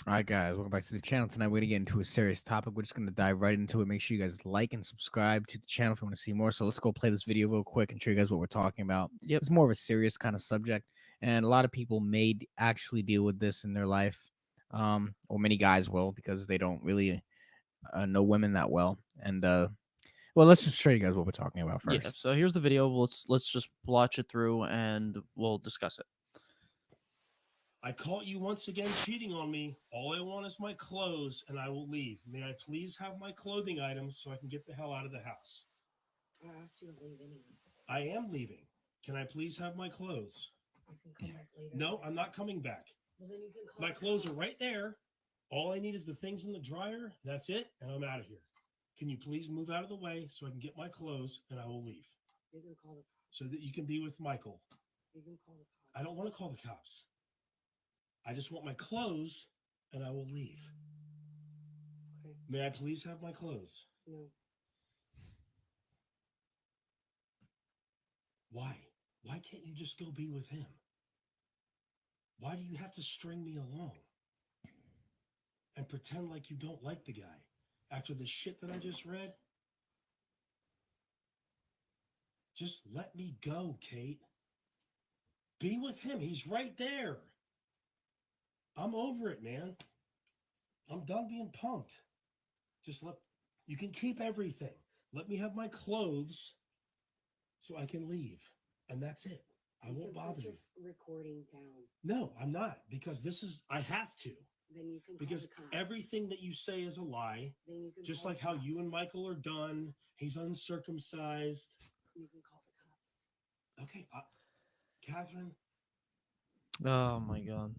All right, guys, welcome back to the channel. Tonight, we're going to get into a serious topic. We're just going to dive right into it. Make sure you guys like and subscribe to the channel if you want to see more. So let's go play this video real quick and show you guys what we're talking about. Yep. It's more of a serious kind of subject, and a lot of people may actually deal with this in their life, or many guys will because they don't really know women that well. And well, let's just show you guys what we're talking about Yeah. first. So here's the video. Let's just watch it through and we'll discuss it. I caught you once again cheating on me. All I want is my clothes, and I will leave. May I please have my clothing items so I can get the hell out of the house? I asked you to leave anyway. I am leaving. Can I please have my clothes? You can come back later. No, I'm not coming back. Well, then you can call My the clothes are cops. right there. All I need is the things in the dryer. That's it, and I'm out of here. Can you please move out of the way so I can get my clothes, and I will leave? You can call the cops. So that you can be with Michael. You can call the cops. I don't want to call the cops. I just want my clothes, and I will leave. Okay. May I please have my clothes? No. Why? Why can't you just go be with him? Why do you have to string me along and pretend like you don't like the guy after the shit that I just read? Just let me go, Kate. Be with him. He's right there. I'm over it, man. I'm done being punked. You can keep everything. Let me have my clothes so I can leave. And that's it. I won't bother you. Recording down. No, I'm not, because I have to. Then you can Because call the cops. everything that you say is a lie. Then you can Just call like the how cops. you and Michael are done. He's uncircumcised. You can call the cops. Okay, Catherine. Oh my god.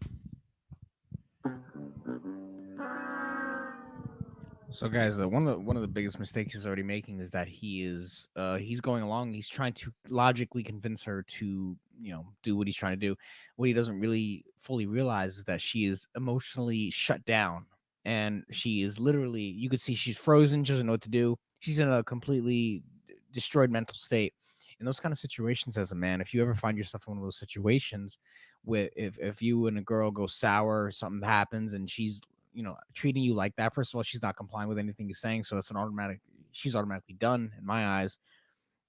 So, guys, one of the biggest mistakes he's already making is that he's going along. He's trying to logically convince her to do what he's trying to do. What he doesn't really fully realize is that she is emotionally shut down, and she is literally, you could see she's frozen. She doesn't know what to do. She's in a completely destroyed mental state. In those kind of situations, as a man, if you ever find yourself in one of those situations, where if you and a girl go sour, something happens, and she's treating you like that, first of all, she's not complying with anything you're saying, so it's an automatic, she's automatically done in my eyes.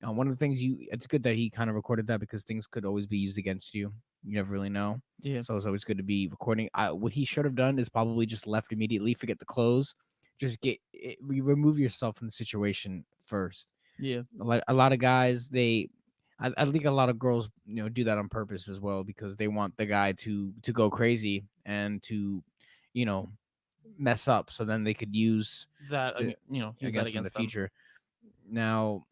One of the things, it's good that he kind of recorded that, because things could always be used against you. You never really know. Yeah. So it's always good to be recording. What he should have done is probably just left immediately, forget the clothes, just remove yourself from the situation first. Yeah. A lot of guys, I think a lot of girls do that on purpose as well, because they want the guy to go crazy and to you know mess up, so then they could use That the use that against them in the against them. future. Now,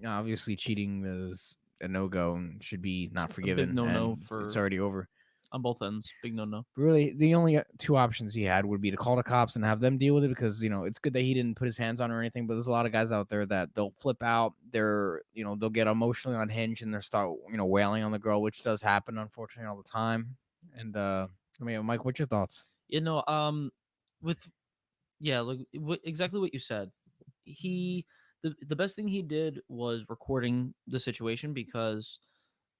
obviously, cheating is a no-go and should be not A big forgiven, no-no and for it's already over. on both ends. Big no-no. Really, the only two options he had would be to call the cops and have them deal with it, because it's good that he didn't put his hands on her or anything, but there's a lot of guys out there that they'll flip out, they'll get emotionally unhinged, and they'll start wailing on the girl, which does happen, unfortunately, all the time. And Mike, what's your thoughts? With like exactly what you said. The best thing he did was recording the situation, because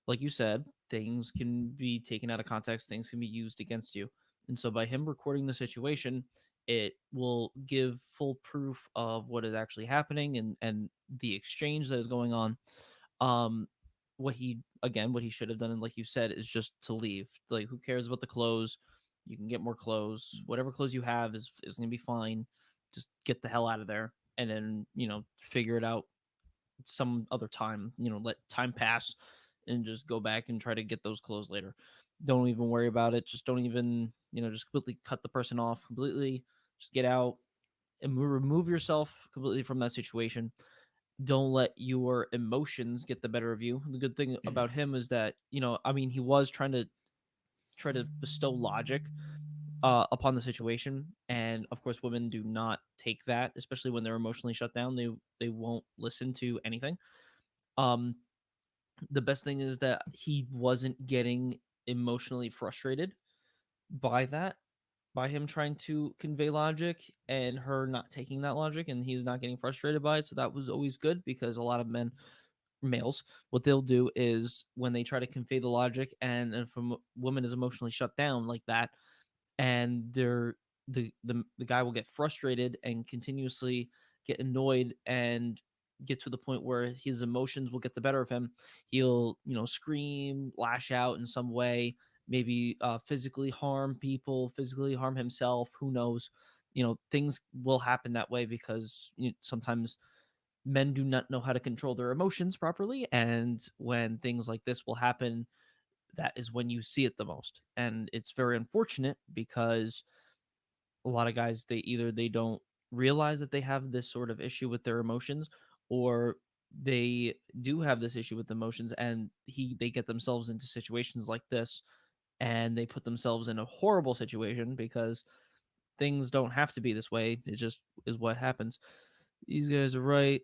like you said, things can be taken out of context, things can be used against you. And so by him recording the situation, it will give full proof of what is actually happening, and the exchange that is going on. Um what he should have done, and like you said, is just to leave. Like, who cares about the clothes? You can get more clothes. Whatever clothes you have is going to be fine. Just get the hell out of there, and then figure it out some other time. Let time pass and just go back and try to get those clothes later. Don't even worry about it. Just don't even, just completely cut the person off completely. Just get out and remove yourself completely from that situation. Don't let your emotions get the better of you. The good thing about him is that, he was try to bestow logic upon the situation, and of course, women do not take that, especially when they're emotionally shut down. They won't listen to anything. Um, the best thing is that he wasn't getting emotionally frustrated by that, by him trying to convey logic and her not taking that logic, and he's not getting frustrated by it. So that was always good, because a lot of males, what they'll do is when they try to convey the logic, and if a woman is emotionally shut down like that, and they're the guy will get frustrated and continuously get annoyed and get to the point where his emotions will get the better of him. He'll, scream, lash out in some way, maybe physically harm people, physically harm himself. Who knows? Things will happen that way because sometimes men do not know how to control their emotions properly. And when things like this will happen, that is when you see it the most. And it's very unfortunate because a lot of guys, they don't realize that they have this sort of issue with their emotions, or they do have this issue with emotions, and they get themselves into situations like this, and they put themselves in a horrible situation because things don't have to be this way. It just is what happens. These guys are right.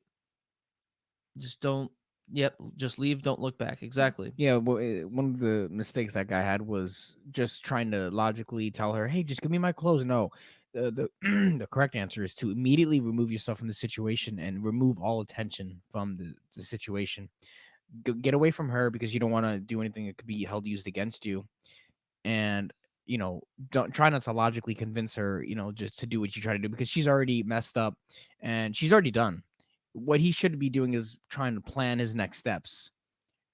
Just don't. Yep, just leave, don't look back. Exactly. Yeah, well, one of the mistakes that guy had was just trying to logically tell her, "Hey, just give me my clothes." No, the the correct answer is to immediately remove yourself from the situation and remove all attention from the situation. Get away from her because you don't want to do anything that could be held used against you. And you know, don't try not to logically convince her. Just to do what you try to do because she's already messed up and she's already done. What he should be doing is trying to plan his next steps,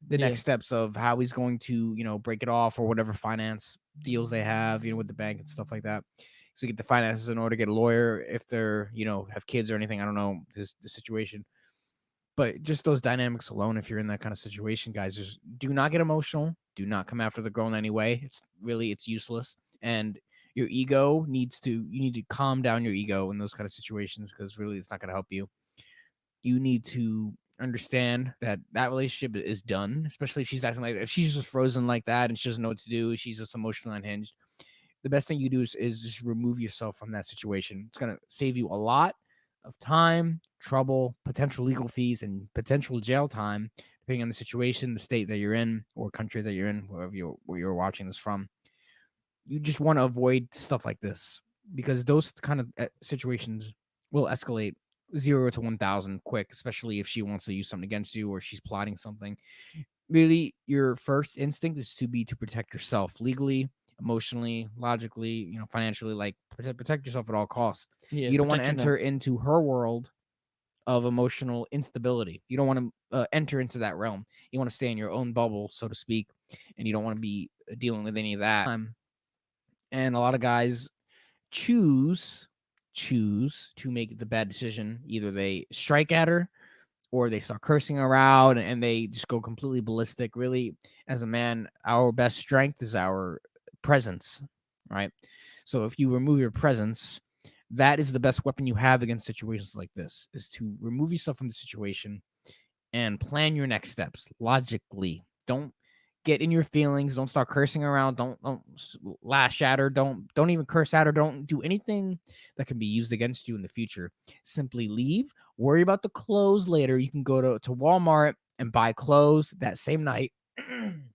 the Yeah. next steps of how he's going to, break it off or whatever finance deals they have, with the bank and stuff like that. So get the finances in order, get a lawyer if they're, have kids or anything. I don't know the situation, but just those dynamics alone, if you're in that kind of situation, guys, just do not get emotional. Do not come after the girl in any way. It's useless. And your ego you need to calm down your ego in those kind of situations because really it's not going to help you. You need to understand that relationship is done, especially if she's acting like if she's just frozen like that and she doesn't know what to do, she's just emotionally unhinged. The best thing you do is just remove yourself from that situation. It's gonna save you a lot of time, trouble, potential legal fees, and potential jail time, depending on the situation, the state that you're in, or country that you're in, where you're watching this from. You just want to avoid stuff like this because those kind of situations will escalate 0 to 1,000 quick, especially if she wants to use something against you or she's plotting something. Really, your first instinct is to protect yourself legally, emotionally, logically, financially. Like protect yourself at all costs. Yeah, You don't want to protect your enter neck. into her world of emotional instability. You don't want to enter into that realm. You want to stay in your own bubble, so to speak, and you don't want to be dealing with any of that. And a lot of guys choose to make the bad decision. Either they strike at her or they start cursing her out and they just go completely ballistic. Really, as a man, our best strength is our presence, right? So if you remove your presence, that is the best weapon you have against situations like this, is to remove yourself from the situation and plan your next steps logically. Don't get in your feelings. Don't start cursing around. Don't lash at her. Don't even curse at her. Don't do anything that can be used against you in the future. Simply leave. Worry about the clothes later. You can go to Walmart and buy clothes that same night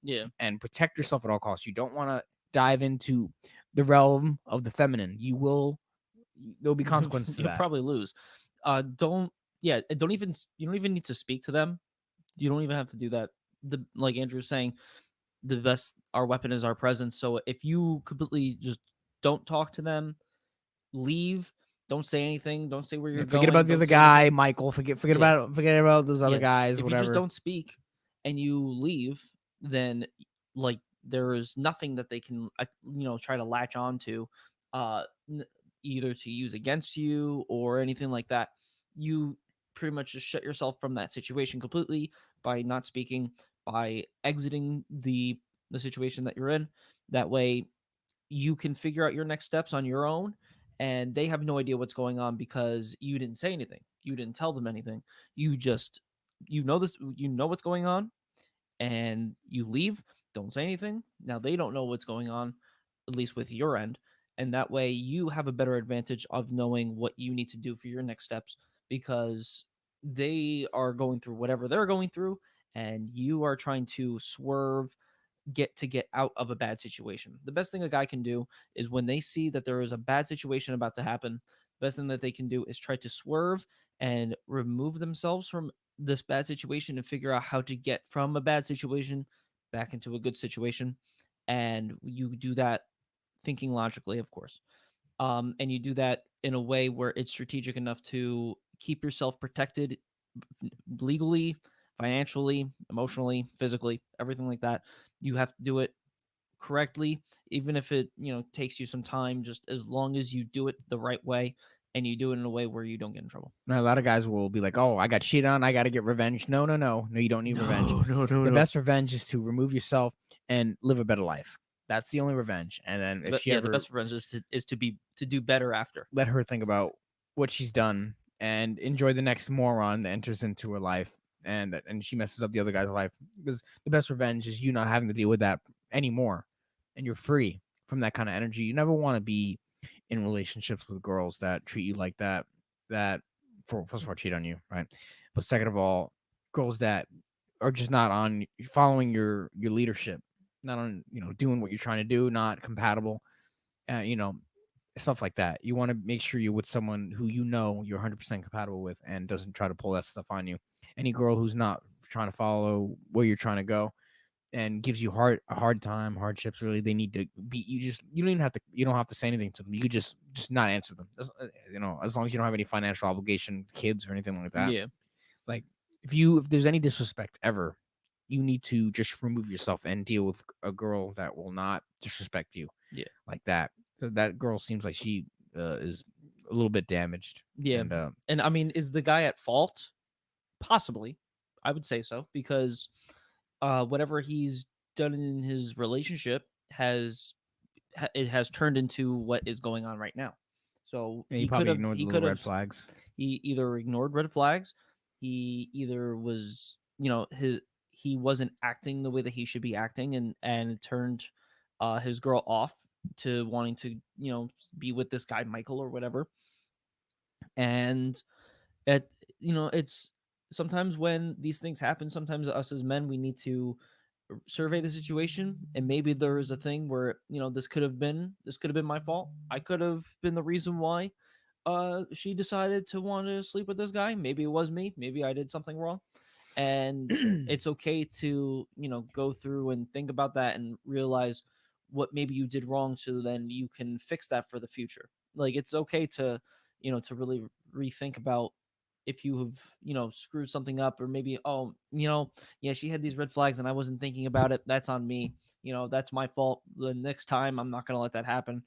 Yeah. and protect yourself at all costs. You don't want to dive into the realm of the feminine. There'll be consequences to You'll that. probably lose. Don't Yeah, you don't even need to speak to them. You don't even have to do that. Like Andrew was saying, the best our weapon is our presence. So if you completely just don't talk to them, leave, don't say anything, don't say where you're And forget going, about the don't other say guy, anything. Michael. Yeah. Forget about those other Yeah. guys, If you just whatever. don't speak and you leave, then like there is nothing that they can try to latch on to, uh n- either to use against you or anything like that. You pretty much just shut yourself from that situation completely by not speaking, by exiting the situation that you're in. That way you can figure out your next steps on your own, and they have no idea what's going on because you didn't say anything, you didn't tell them anything. You just you know what's going on, and you leave, don't say anything. Now they don't know what's going on, at least with your end, and that way you have a better advantage of knowing what you need to do for your next steps, because they are going through whatever they're going through, and you are trying to swerve, get out of a bad situation. The best thing a guy can do is when they see that there is a bad situation about to happen, the best thing that they can do is try to swerve and remove themselves from this bad situation and figure out how to get from a bad situation back into a good situation. And you do that thinking logically, of course. And you do that in a way where it's strategic enough to keep yourself protected legally, financially, emotionally, physically, everything like that. You have to do it correctly, even if it, takes you some time, just as long as you do it the right way and you do it in a way where you don't get in trouble. Now, a lot of guys will be like, "Oh, I got cheated on. I got to get revenge." No, no, no, no. You don't need revenge. No, no, The no. best revenge is to remove yourself and live a better life. That's the only revenge. And then if But she yeah, the ever best revenge is to do better after. let her think about what she's done and enjoy the next moron that enters into her life and she messes up the other guy's life, because the best revenge is you not having to deal with that anymore, and you're free from that kind of energy. You never want to be in relationships with girls that treat you like that, that for first of all cheat on you, right? But second of all, girls that are just not on following your leadership, not on doing what you're trying to do, not compatible, uh, you know stuff like that. You want to make sure you're with someone who you're 100% compatible with and doesn't try to pull that stuff on you. Any girl who's not trying to follow where you're trying to go and gives you a hard time, hardships, really, they need to be. You don't even have to. You don't have to say anything to them. You could just not answer them. As long as you don't have any financial obligation, kids or anything like that. Yeah. Like if there's any disrespect ever, you need to just remove yourself and deal with a girl that will not disrespect you Yeah. like that. That girl seems like she is a little bit damaged. Yeah. And And I mean, is the guy at fault? Possibly. I would say so because whatever he's done in his relationship it has turned into what is going on right now. So yeah, he probably ignored the he little could red have flags. he either ignored red flags, he either was, he wasn't acting the way that he should be acting, and turned his girl off to wanting to, be with this guy Michael or whatever. And it it's sometimes when these things happen, sometimes us as men, we need to survey the situation, and maybe there is a thing where, this could have been my fault. I could have been the reason why she decided to want to sleep with this guy. Maybe it was me, maybe I did something wrong. And it's okay to, go through and think about that and realize what maybe you did wrong, so then you can fix that for the future. Like, it's okay to, to really rethink about if you have, screwed something up, or maybe, oh, yeah, she had these red flags and I wasn't thinking about it. That's on me. That's my fault. The next time I'm not going to let that happen.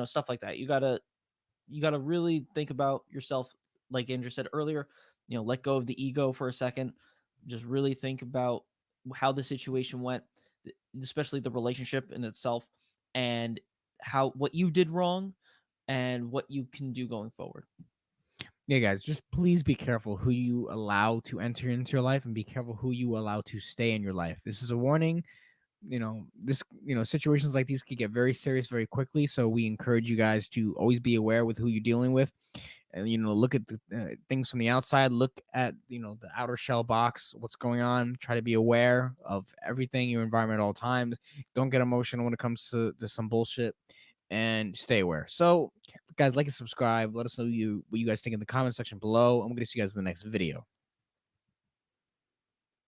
Stuff like that. You got to really think about yourself, like Andrew said earlier. Let go of the ego for a second. Just really think about how the situation went, especially the relationship in itself, and how what you did wrong and what you can do going forward. Yeah, guys, just please be careful who you allow to enter into your life, and be careful who you allow to stay in your life. This is a warning. Situations like these could get very serious very quickly. So we encourage you guys to always be aware with who you're dealing with, and look at the things from the outside. Look at the outer shell box, what's going on. Try to be aware of everything, your environment at all times. Don't get emotional when it comes to some bullshit, and stay aware. So, guys, like and subscribe. Let us know what you guys think in the comment section below. I'm gonna see you guys in the next video.